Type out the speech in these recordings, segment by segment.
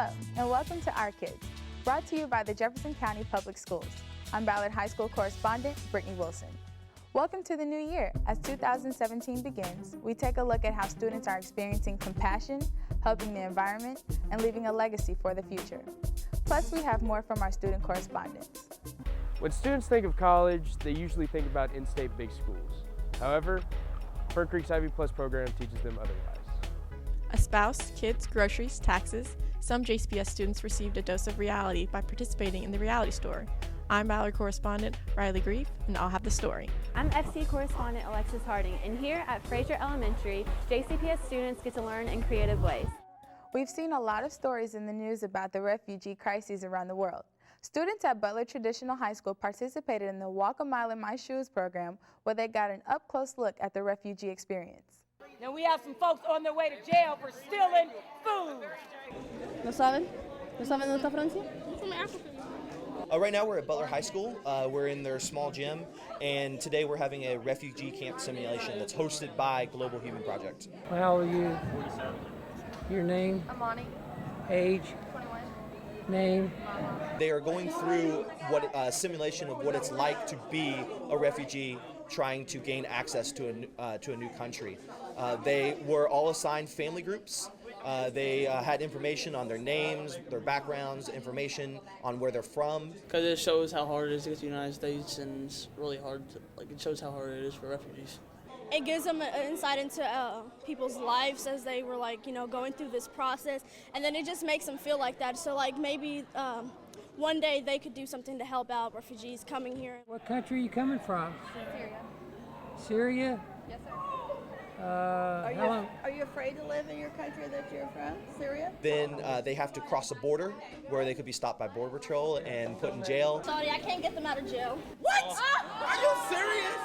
Hello, and welcome to Our Kids, brought to you by the Jefferson County Public Schools. I'm Ballard High School correspondent, Brittany Wilson. Welcome to the new year. As 2017 begins, we take a look at how students are experiencing compassion, helping the environment, and leaving a legacy for the future. Plus, we have more from our student correspondents. When students think of college, they usually think about in-state big schools. However, Fern Creek's Ivy Plus program teaches them otherwise. A spouse, kids, groceries, taxes. Some JCPS students received a dose of reality by participating in the reality store. I'm Ballard correspondent Riley Grief, and I'll have the story. I'm FC correspondent Alexis Harding, and here at Fraser Elementary, JCPS students get to learn in creative ways. We've seen a lot of stories in the news about the refugee crises around the world. Students at Butler Traditional High School participated in the Walk a Mile in My Shoes program, where they got an up-close look at the refugee experience. Now we have some folks on their way to jail for stealing food. ¿No saben? ¿No saben dónde está Francia? Right now we're at Butler High School. We're in their small gym, and today we're having a refugee camp simulation that's hosted by Global Human Project. How old are you? 47. Your name? Amani. Age? 21. Name? They are going through a simulation of what it's like to be a refugee trying to gain access to a new country. They were all assigned family groups. They had information on their names, their backgrounds, information on where they're from. Because it shows how hard it is to get to the United States, and it's really hard. It shows how hard it is for refugees. It gives them an insight into people's lives as they were going through this process, and then it just makes them feel like that. So maybe one day they could do something to help out refugees coming here. What country are you coming from? Syria. Syria? Yes, sir. Are you afraid to live in your country that you're from, Syria? Then they have to cross a border where they could be stopped by Border Patrol and put in jail. Sorry, I can't get them out of jail. What? Are you serious?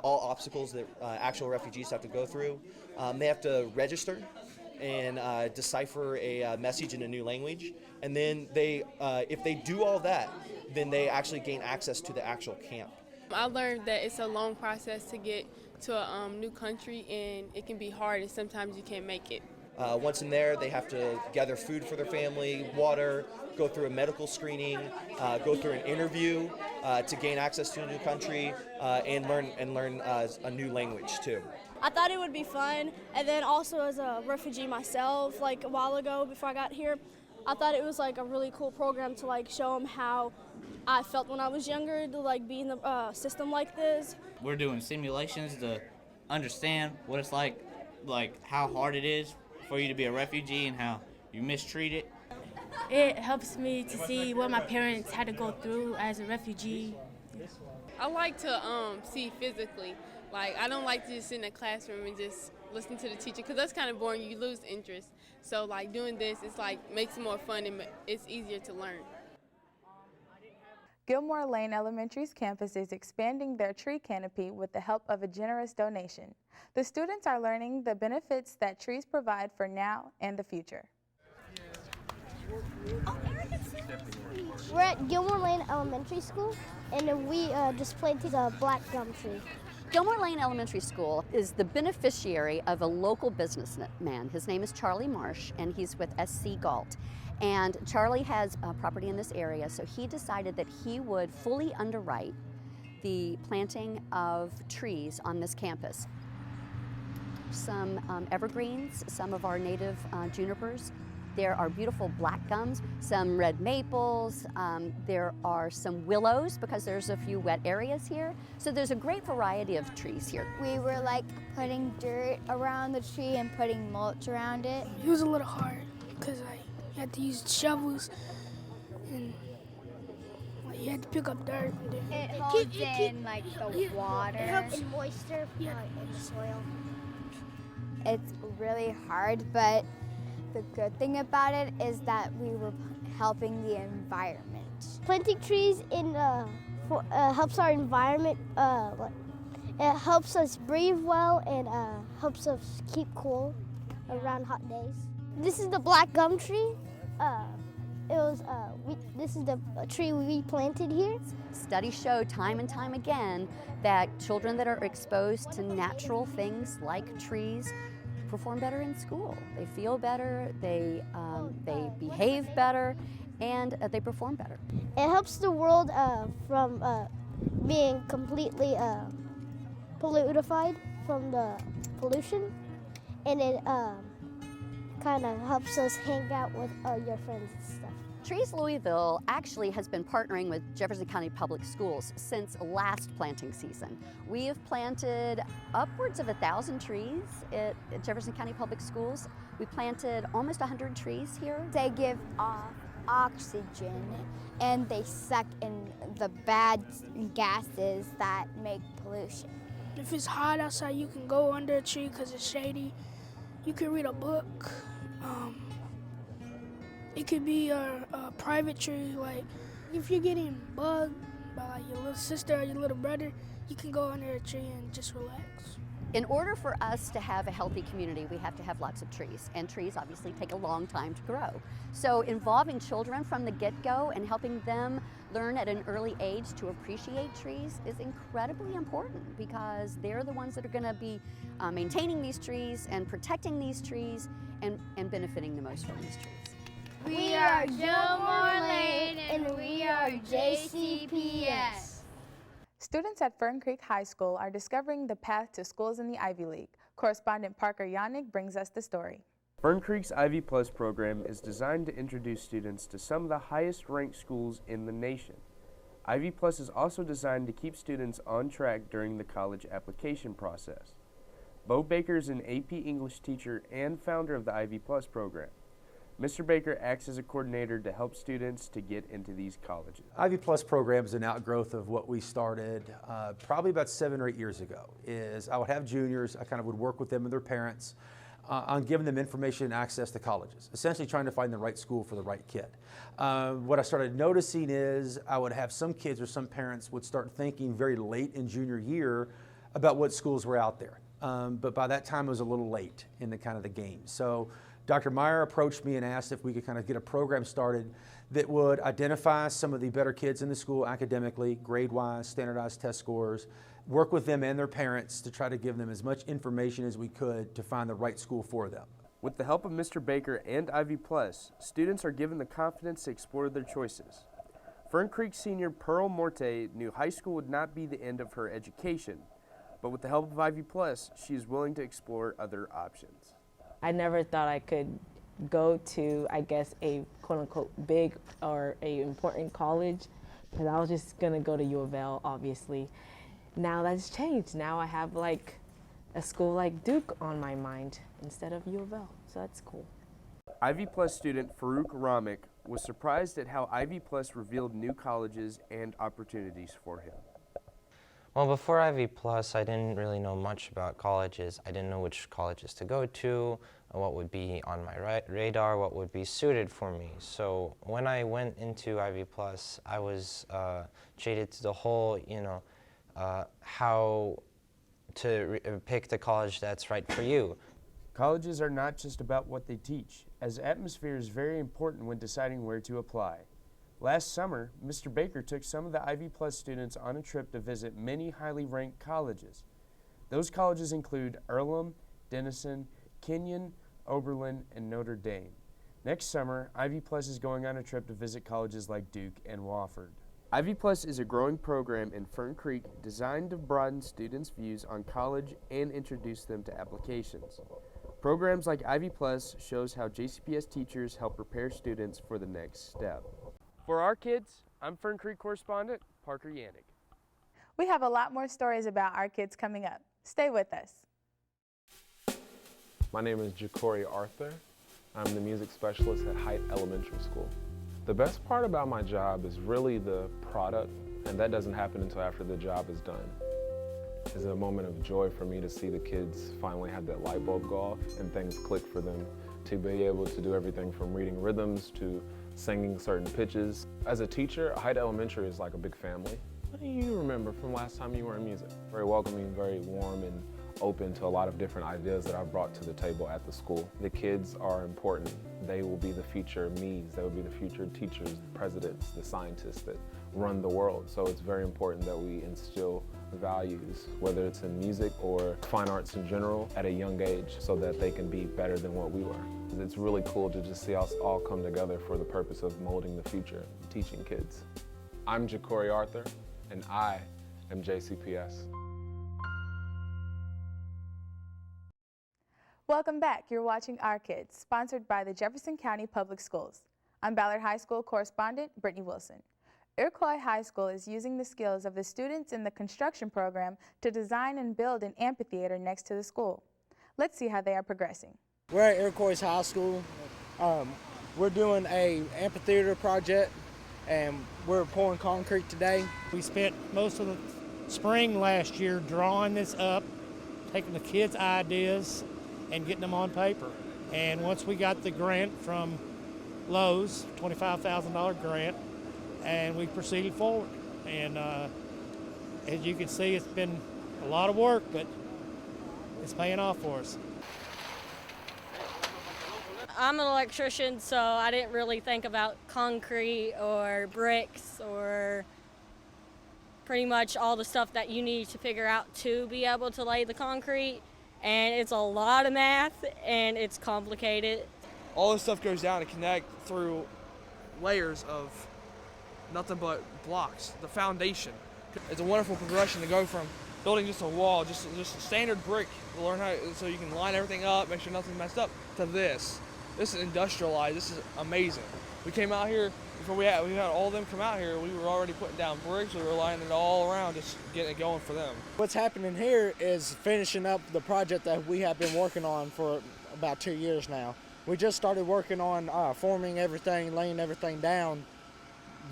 All obstacles that actual refugees have to go through. They have to register and decipher a message in a new language. And then if they do all that, then they actually gain access to the actual camp. I learned that it's a long process to get to a new country, and it can be hard, and sometimes you can't make it. Once in there, they have to gather food for their family, water, go through a medical screening, go through an interview to gain access to a new country, and learn a new language too. I thought it would be fun, and then also as a refugee myself, a while ago before I got here, I thought it was a really cool program to show them how I felt when I was younger to be in the system like this. We're doing simulations to understand what it's like how hard it is for you to be a refugee and how you mistreated. It helps me to see what my parents had to go through as a refugee. I like to see physically. I don't like to just sit in a classroom and just listen to the teacher, because that's kind of boring. You lose interest. So doing this, it's makes it more fun, and it's easier to learn. Gilmore Lane Elementary's campus is expanding their tree canopy with the help of a generous donation. The students are learning the benefits that trees provide for now and the future. We're at Gilmore Lane Elementary School, and we just planted a black gum tree. Gilmore Lane Elementary School is the beneficiary of a local businessman. His name is Charlie Marsh, and he's with SC Galt. And Charlie has property in this area, so he decided that he would fully underwrite the planting of trees on this campus. Some evergreens, some of our native junipers. There are beautiful black gums, some red maples, there are some willows because there's a few wet areas here. So there's a great variety of trees here. We were putting dirt around the tree and putting mulch around it. It was a little hard because you had to use shovels and you had to pick up dirt. It holds in the water and moisture in the soil. It's really hard, but the good thing about it is that we were helping the environment. Planting trees helps our environment. It helps us breathe well and helps us keep cool around hot days. This is the black gum tree. This is the tree we planted here. Studies show time and time again that children that are exposed to natural things like trees perform better in school. They feel better, they behave better, and they perform better. It helps the world from being completely pollutified from the pollution, and it kind of helps us hang out with your friends and stuff. Trees Louisville actually has been partnering with Jefferson County Public Schools since last planting season. We have planted upwards of 1,000 trees at Jefferson County Public Schools. We planted almost 100 trees here. They give off oxygen and they suck in the bad gases that make pollution. If it's hot outside, you can go under a tree because it's shady. You can read a book. It could be a private tree, like if you're getting bugged by like your little sister or your little brother, you can go under a tree and just relax. In order for us to have a healthy community, we have to have lots of trees, and trees obviously take a long time to grow. So involving children from the get-go and helping them learn at an early age to appreciate trees is incredibly important, because they're the ones that are going to be maintaining these trees and protecting these trees and benefiting the most from these trees. We are Gilmore Lane and we are JCPS. Students at Fern Creek High School are discovering the path to schools in the Ivy League. Correspondent Parker Yannick brings us the story. Fern Creek's Ivy Plus program is designed to introduce students to some of the highest ranked schools in the nation. Ivy Plus is also designed to keep students on track during the college application process. Bo Baker is an AP English teacher and founder of the Ivy Plus program. Mr. Baker acts as a coordinator to help students to get into these colleges. Ivy Plus program is an outgrowth of what we started probably about 7 or 8 years ago. I would have juniors, I kind of would work with them and their parents on giving them information and access to colleges, essentially trying to find the right school for the right kid. What I started noticing is I would have some kids or some parents would start thinking very late in junior year about what schools were out there. But by that time it was a little late in the kind of the game. So Dr. Meyer approached me and asked if we could kind of get a program started that would identify some of the better kids in the school academically, grade-wise, standardized test scores, work with them and their parents to try to give them as much information as we could to find the right school for them. With the help of Mr. Baker and Ivy Plus, students are given the confidence to explore their choices. Fern Creek senior Pearl Morte knew high school would not be the end of her education, but with the help of Ivy Plus, she is willing to explore other options. I never thought I could go to, I guess, a quote-unquote big or a important college, because I was just going to go to U of L, obviously. Now that's changed. Now I have like a school like Duke on my mind instead of U of L, so that's cool. Ivy Plus student Farouk Ramik was surprised at how Ivy Plus revealed new colleges and opportunities for him. Well, before Ivy Plus, I didn't really know much about colleges. I didn't know which colleges to go to, what would be on my radar, what would be suited for me. So when I went into Ivy Plus, I was treated to the whole, how to pick the college that's right for you. Colleges are not just about what they teach, as atmosphere is very important when deciding where to apply. Last summer, Mr. Baker took some of the Ivy Plus students on a trip to visit many highly ranked colleges. Those colleges include Earlham, Denison, Kenyon, Oberlin, and Notre Dame. Next summer, Ivy Plus is going on a trip to visit colleges like Duke and Wofford. Ivy Plus is a growing program in Fern Creek designed to broaden students' views on college and introduce them to applications. Programs like Ivy Plus shows how JCPS teachers help prepare students for the next step. For our kids, I'm Fern Creek correspondent Parker Yannick. We have a lot more stories about our kids coming up. Stay with us. My name is Jacory Arthur. I'm the music specialist at Height Elementary School. The best part about my job is really the product, and that doesn't happen until after the job is done. It's a moment of joy for me to see the kids finally have that light bulb go off and things click for them, to be able to do everything from reading rhythms to singing certain pitches. As a teacher, Height Elementary is like a big family. What do you remember from last time you were in music? Very welcoming, very warm, and open to a lot of different ideas that I've brought to the table at the school. The kids are important. They will be the future me's. They will be the future teachers, the presidents, the scientists that run the world. So it's very important that we instill values, whether it's in music or fine arts in general, at a young age so that they can be better than what we were. It's really cool to just see us all come together for the purpose of molding the future, teaching kids. I'm Jacory Arthur, and I am JCPS. Welcome back. You're watching Our Kids, sponsored by the Jefferson County Public Schools. I'm Ballard High School correspondent Brittany Wilson. Iroquois High School is using the skills of the students in the construction program to design and build an amphitheater next to the school. Let's see how they are progressing. We're at Iroquois High School. We're doing an amphitheater project, and we're pouring concrete today. We spent most of the spring last year drawing this up, taking the kids' ideas and getting them on paper. And once we got the grant from Lowe's, $25,000 grant, and we proceeded forward. And as you can see, it's been a lot of work, but it's paying off for us. I'm an electrician, so I didn't really think about concrete or bricks or pretty much all the stuff that you need to figure out to be able to lay the concrete. And it's a lot of math, and it's complicated. All this stuff goes down to connect through layers of nothing but blocks, the foundation. It's a wonderful progression to go from building just a wall, just a standard brick, to learn how, so you can line everything up, make sure nothing's messed up, to this. This is industrialized, this is amazing. We came out here, before we had all of them come out here, we were already putting down bricks, we were lining it all around, just getting it going for them. What's happening here is finishing up the project that we have been working on for about 2 years now. We just started working on forming everything, laying everything down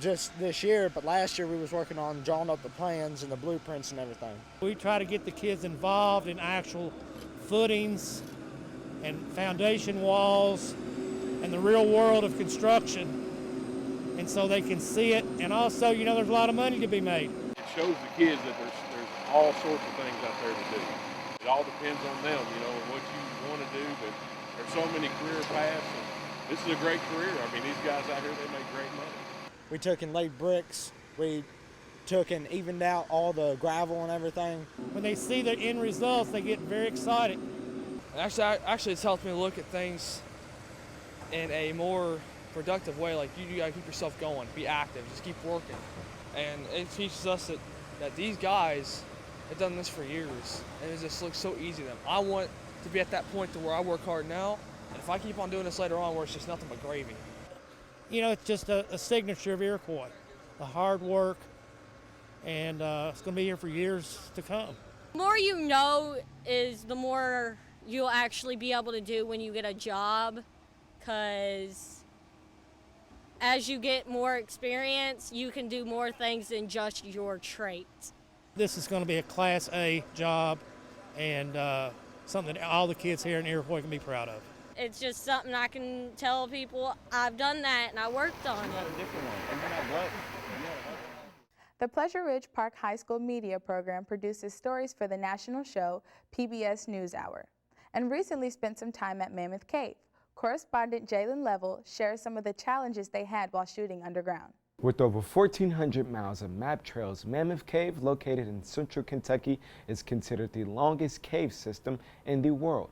just this year, but last year we was working on drawing up the plans and the blueprints and everything. We try to get the kids involved in actual footings and foundation walls and the real world of construction, and so they can see it, and also, you know, there's a lot of money to be made. It shows the kids that there's all sorts of things out there to do. It all depends on them, you know, and what you want to do, but there's so many career paths, and this is a great career. I mean, these guys out here, they make great money. We took and laid bricks, we took and evened out all the gravel and everything. When they see the end results, they get very excited. Actually, it's helped me look at things in a more productive way. Like, you gotta keep yourself going, be active, just keep working. And it teaches us that these guys have done this for years, and it just looks so easy to them. I want to be at that point to where I work hard now, and if I keep on doing this later on, where it's just nothing but gravy. You know, it's just a signature of Iroquois, the hard work, and it's going to be here for years to come. The more you know is the more you'll actually be able to do when you get a job, because as you get more experience, you can do more things than just your trade. This is going to be a Class A job, and something that all the kids here in Iroquois can be proud of. It's just something I can tell people I've done that and I worked on it. The Pleasure Ridge Park High School Media Program produces stories for the national show PBS NewsHour, and recently spent some time at Mammoth Cave. Correspondent Jalen Level shares some of the challenges they had while shooting underground. With over 1,400 miles of map trails, Mammoth Cave, located in central Kentucky, is considered the longest cave system in the world.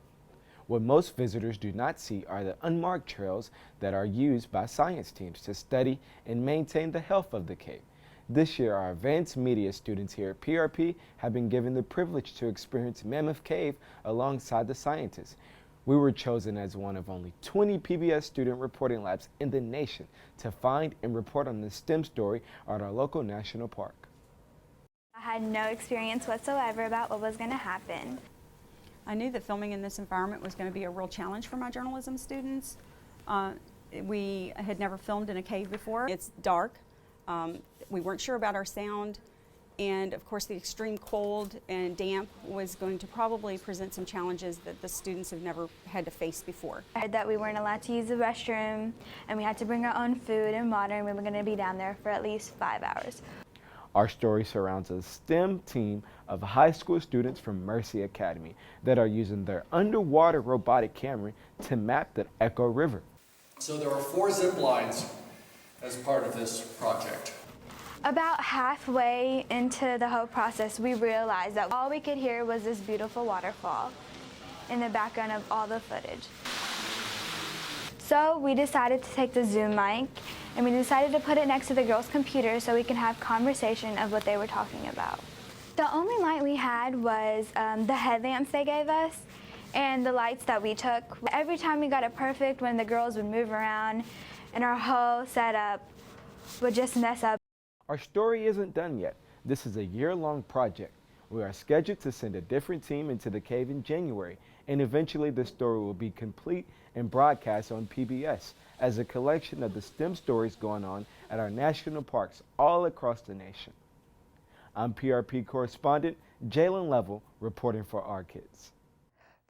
What most visitors do not see are the unmarked trails that are used by science teams to study and maintain the health of the cave. This year, our advanced media students here at PRP have been given the privilege to experience Mammoth Cave alongside the scientists. We were chosen as one of only 20 PBS student reporting labs in the nation to find and report on the STEM story at our local national park. I had no experience whatsoever about what was going to happen. I knew that filming in this environment was going to be a real challenge for my journalism students. We had never filmed in a cave before. It's dark. We weren't sure about our sound. And of course the extreme cold and damp was going to probably present some challenges that the students have never had to face before. I heard that we weren't allowed to use the restroom and we had to bring our own food and water, and we were going to be down there for at least 5 hours. Our story surrounds a STEM team of high school students from Mercy Academy that are using their underwater robotic camera to map the Echo River. So there are 4 zip lines as part of this project. About halfway into the whole process, we realized that all we could hear was this beautiful waterfall in the background of all the footage. So we decided to take the Zoom mic and we decided to put it next to the girls' computer so we can have conversation of what they were talking about. The only light we had was the headlamps they gave us and the lights that we took. Every time we got it perfect, when the girls would move around and our whole setup would just mess up. Our story isn't done yet. This is a year-long project. We are scheduled to send a different team into the cave in January, and eventually the story will be complete and broadcast on PBS as a collection of the STEM stories going on at our national parks all across the nation. I'm PRP correspondent Jalen Level reporting for Our Kids.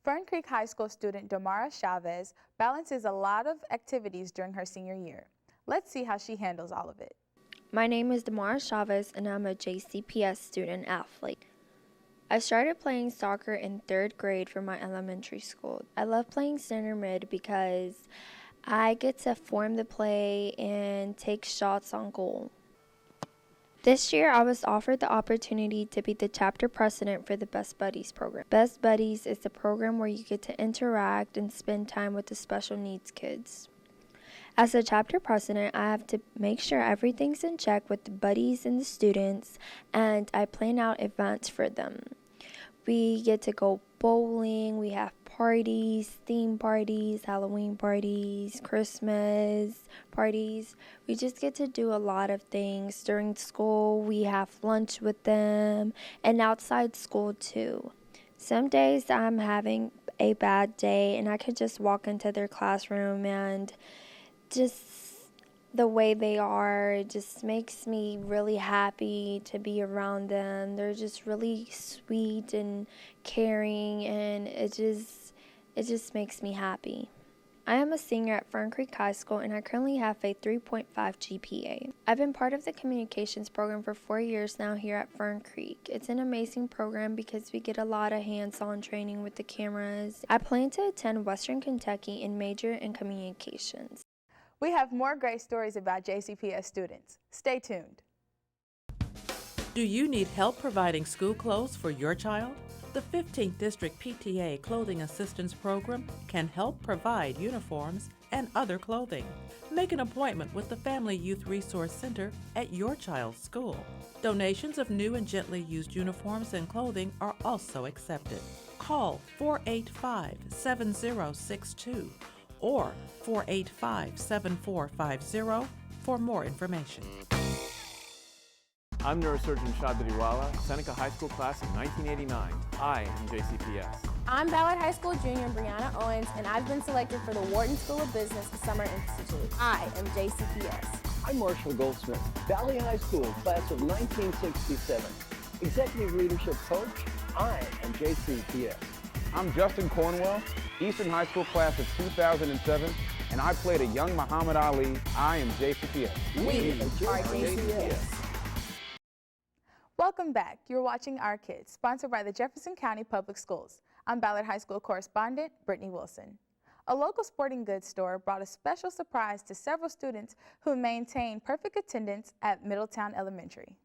Fern Creek High School student Domara Chavez balances a lot of activities during her senior year. Let's see how she handles all of it. My name is Domara Chavez and I'm a JCPS student athlete. I started playing soccer in 3rd grade for my elementary school. I love playing center mid because I get to form the play and take shots on goal. This year, I was offered the opportunity to be the chapter president for the Best Buddies program. Best Buddies is the program where you get to interact and spend time with the special needs kids. As a chapter president, I have to make sure everything's in check with the buddies and the students, and I plan out events for them. We get to go bowling, we have parties, theme parties, Halloween parties, Christmas parties. We just get to do a lot of things. During school, we have lunch with them, and outside school too. Some days I'm having a bad day, and I could just walk into their classroom and just the way they are just makes me really happy to be around them. They're just really sweet and caring, and it just makes me happy. I am a senior at Fern Creek High School, and I currently have a 3.5 GPA. I've been part of the communications program for 4 years now here at Fern Creek. It's an amazing program because we get a lot of hands-on training with the cameras. I plan to attend Western Kentucky and major in communications. We have more great stories about JCPS students. Stay tuned. Do you need help providing school clothes for your child? The 15th District PTA Clothing Assistance Program can help provide uniforms and other clothing. Make an appointment with the Family Youth Resource Center at your child's school. Donations of new and gently used uniforms and clothing are also accepted. Call 485-7062 or 485-7450 for more information. I'm neurosurgeon Shad Badiwala, Seneca High School class of 1989. I am JCPS. I'm Ballard High School junior Brianna Owens, and I've been selected for the Wharton School of Business Summer Institute. I am JCPS. I'm Marshall Goldsmith, Valley High School class of 1967. Executive Leadership Coach, I am JCPS. I'm Justin Cornwell, Eastern High School class of 2007, and I played a young Muhammad Ali. I am JCPS. We are JCPS. Welcome back. You're watching Our Kids, sponsored by the Jefferson County Public Schools. I'm Ballard High School correspondent Brittany Wilson. A local sporting goods store brought a special surprise to several students who maintained perfect attendance at Middletown Elementary.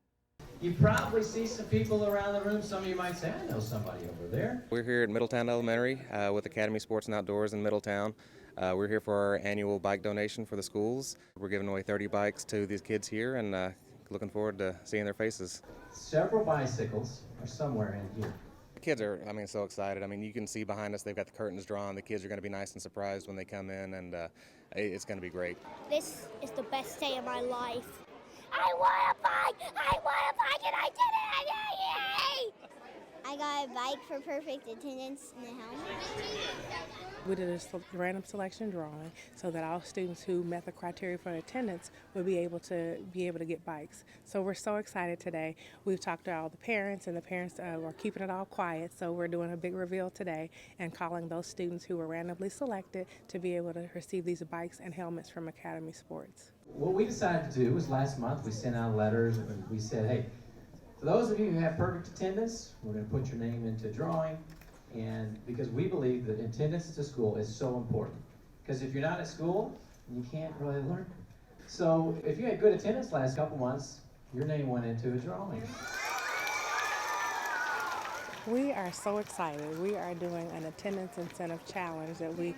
You probably see some people around the room. Some of you might say, I know somebody over there. We're here at Middletown Elementary with Academy Sports and Outdoors in Middletown. We're here for our annual bike donation for the schools. We're giving away 30 bikes to these kids here, and looking forward to seeing their faces. Several bicycles are somewhere in here. The kids are, so excited. You can see behind us, they've got the curtains drawn. The kids are going to be nice and surprised when they come in, and it's going to be great. This is the best day of my life. I want a bike! I want a bike, and I did it! Yay! I got a bike for perfect attendance and a helmet. We did a random selection drawing so that all students who met the criteria for attendance would be able to get bikes. So we're so excited today. We've talked to all the parents, and the parents are keeping it all quiet. So we're doing a big reveal today and calling those students who were randomly selected to be able to receive these bikes and helmets from Academy Sports. What we decided to do was last month we sent out letters and we said, hey, for those of you who have perfect attendance, we're going to put your name into drawing. And because we believe that attendance to school is so important. Because if you're not at school, you can't really learn. So if you had good attendance last couple months, Your name went into a drawing. We are so excited. We are doing an attendance incentive challenge that we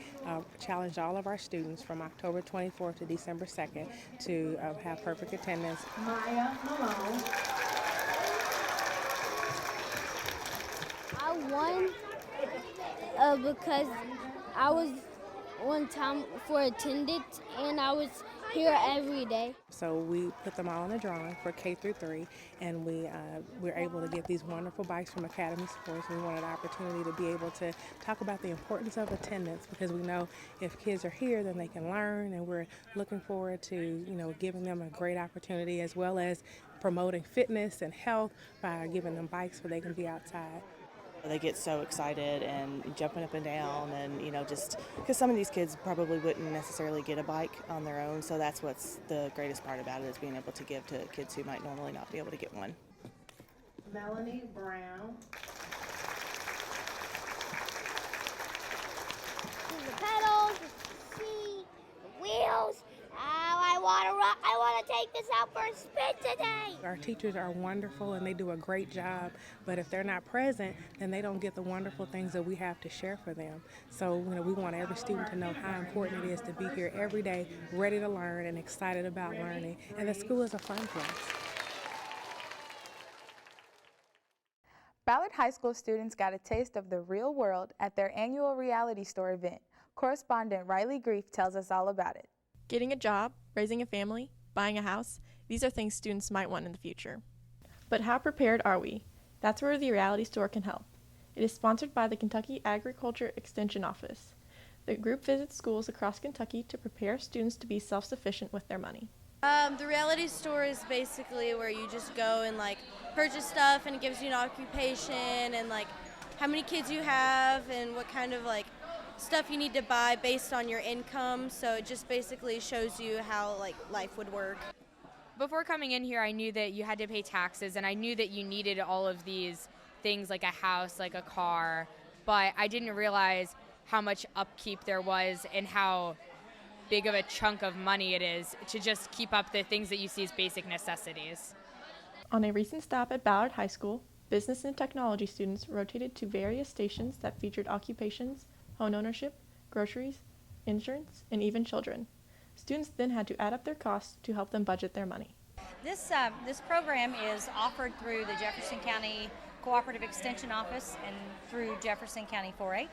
challenge all of our students from October 24th to December 2nd to have perfect attendance. Maya Malone. I won because I was one time for attendance and I was here every day. So we put them all in a drawing for K through 3, and we're able to get these wonderful bikes from Academy Sports. We wanted an opportunity to be able to talk about the importance of attendance, because we know if kids are here, then they can learn, and we're looking forward to, giving them a great opportunity, as well as promoting fitness and health by giving them bikes so they can be outside. They get so excited and jumping up and down, and just because some of these kids probably wouldn't necessarily get a bike on their own, so that's what's the greatest part about it, is being able to give to kids who might normally not be able to get one. Melanie Brown. The pedals, the seat, the wheels. I want to take this out for a spin today. Our teachers are wonderful and they do a great job, but if they're not present, then they don't get the wonderful things that we have to share for them. So we want every student to know how important it is to be here every day, ready to learn and excited about learning. And the school is a fun place. Ballard High School students got a taste of the real world at their annual reality store event. Correspondent Riley Grief tells us all about it. Getting a job, raising a family, buying a house, these are things students might want in the future. But how prepared are we? That's where the reality store can help. It is sponsored by the Kentucky Agriculture Extension Office. The group visits schools across Kentucky to prepare students to be self-sufficient with their money. The reality store is basically where you just go and purchase stuff, and it gives you an occupation and how many kids you have and what kind of stuff you need to buy based on your income. So it just basically shows you how life would work. Before coming in here, I knew that you had to pay taxes, and I knew that you needed all of these things like a house, like a car, but I didn't realize how much upkeep there was and how big of a chunk of money it is to just keep up the things that you see as basic necessities. On a recent stop at Ballard High School, business and technology students rotated to various stations that featured occupations, home ownership, groceries, insurance, and even children. Students then had to add up their costs to help them budget their money. This program is offered through the Jefferson County Cooperative Extension Office and through Jefferson County 4-H.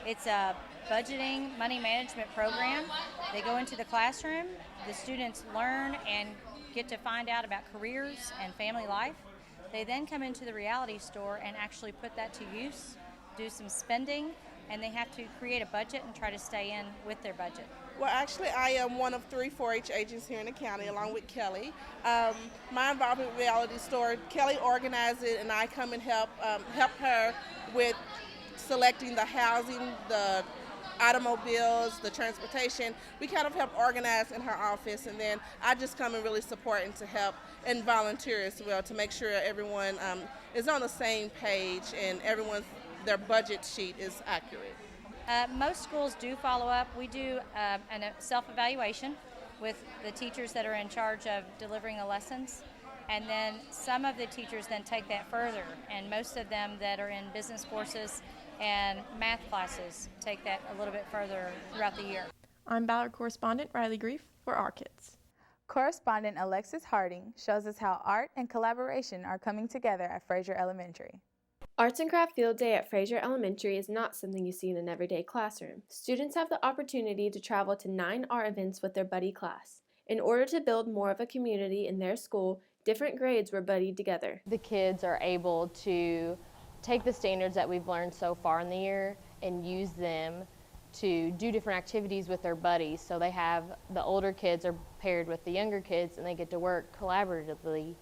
It's a budgeting, money management program. They go into the classroom, the students learn and get to find out about careers and family life. They then come into the reality store and actually put that to use, do some spending, and they have to create a budget and try to stay in with their budget. Well, actually, I am one of 3 4-H agents here in the county, along with Kelly. My involvement with Reality Store, Kelly organized it, and I come and help her with selecting the housing, the automobiles, the transportation. We kind of help organize in her office, and then I just come and really support and to help and volunteer as well to make sure everyone is on the same page and their budget sheet is accurate. Most schools do follow up. We do a self-evaluation with the teachers that are in charge of delivering the lessons, and then some of the teachers then take that further, and most of them that are in business courses and math classes take that a little bit further throughout the year. I'm Ballard correspondent Riley Grief for Our Kids. Correspondent Alexis Harding shows us how art and collaboration are coming together at Fraser Elementary. Arts and Craft Field Day at Fraser Elementary is not something you see in an everyday classroom. Students have the opportunity to travel to 9 art events with their buddy class. In order to build more of a community in their school, different grades were buddied together. The kids are able to take the standards that we've learned so far in the year and use them to do different activities with their buddies. So they have, the older kids are paired with the younger kids, and they get to work collaboratively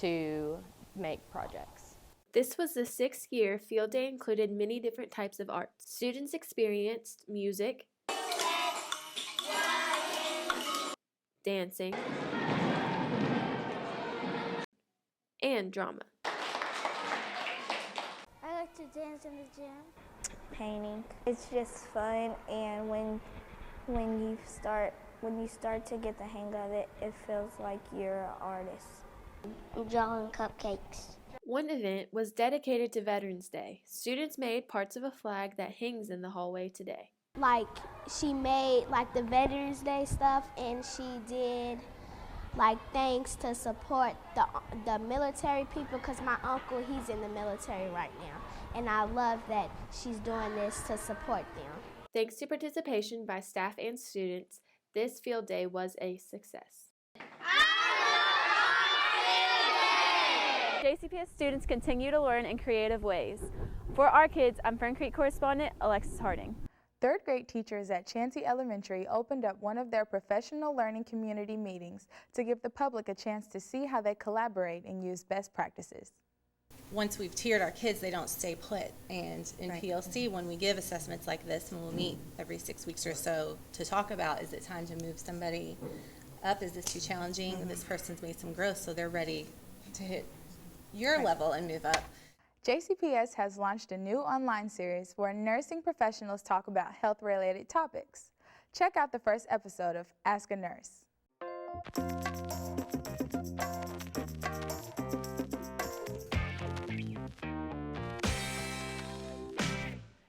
to make projects. This was the 6th year Field Day included many different types of art. Students experienced music, dancing, and drama. I like to dance in the gym. Painting. It's just fun, and when you start to get the hang of it, it feels like you're an artist. drawing cupcakes. One event was dedicated to Veterans Day. Students made parts of a flag that hangs in the hallway today. Like, she made like the Veterans Day stuff, and she did like things to support the military people, because my uncle, he's in the military right now, and I love that she's doing this to support them. Thanks to participation by staff and students, this field day was a success. JCPS students continue to learn in creative ways. For our kids, I'm Fern Creek correspondent Alexis Harding. Third grade teachers at Chancey Elementary opened up one of their professional learning community meetings to give the public a chance to see how they collaborate and use best practices. Once we've tiered our kids, they don't stay put. And in PLC, when we give assessments like this, and we'll meet every 6 weeks or so to talk about, is it time to move somebody up? Is this too challenging? This person's made some growth, so they're ready to hit your level and move up. JCPS has launched a new online series where nursing professionals talk about health-related topics. Check out the first episode of Ask a Nurse.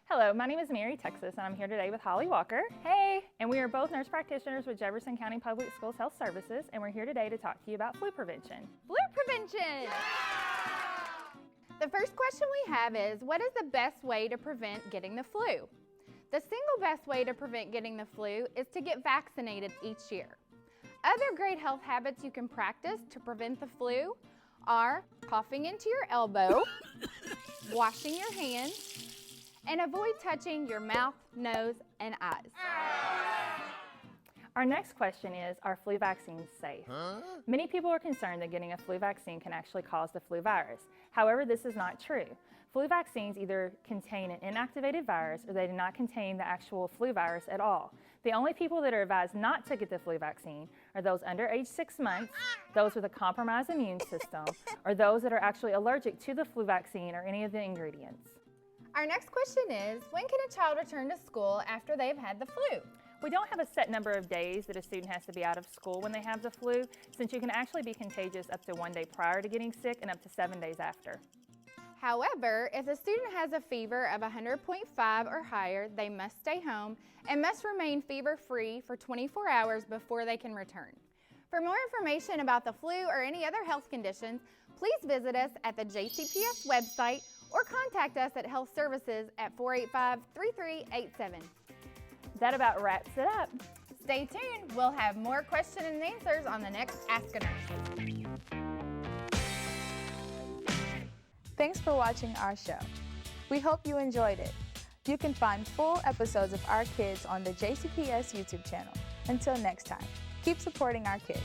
Hello, my name is Mary Texas, and I'm here today with Holly Walker. Hey! And we are both nurse practitioners with Jefferson County Public Schools Health Services, and we're here today to talk to you about flu prevention. Flu prevention! The first question we have is, what is the best way to prevent getting the flu? The single best way to prevent getting the flu is to get vaccinated each year. Other great health habits you can practice to prevent the flu are coughing into your elbow, washing your hands, and avoid touching your mouth, nose, and eyes. Our next question is, are flu vaccines safe? Many people are concerned that getting a flu vaccine can actually cause the flu virus. However, this is not true. Flu vaccines either contain an inactivated virus or they do not contain the actual flu virus at all. The only people that are advised not to get the flu vaccine are those under age 6 months, those with a compromised immune system, or those that are actually allergic to the flu vaccine or any of the ingredients. Our next question is, when can a child return to school after they've had the flu? We don't have a set number of days that a student has to be out of school when they have the flu, since you can actually be contagious up to 1 day prior to getting sick and up to 7 days after. However, if the student has a fever of 100.5 or higher, they must stay home and must remain fever-free for 24 hours before they can return. For more information about the flu or any other health conditions, please visit us at the JCPS website or contact us at Health Services at 485-3387. That about wraps it up. Stay tuned. We'll have more questions and answers on the next Ask a Nurse. Thanks for watching our show. We hope you enjoyed it. You can find full episodes of Our Kids on the JCPS YouTube channel. Until next time, keep supporting our kids.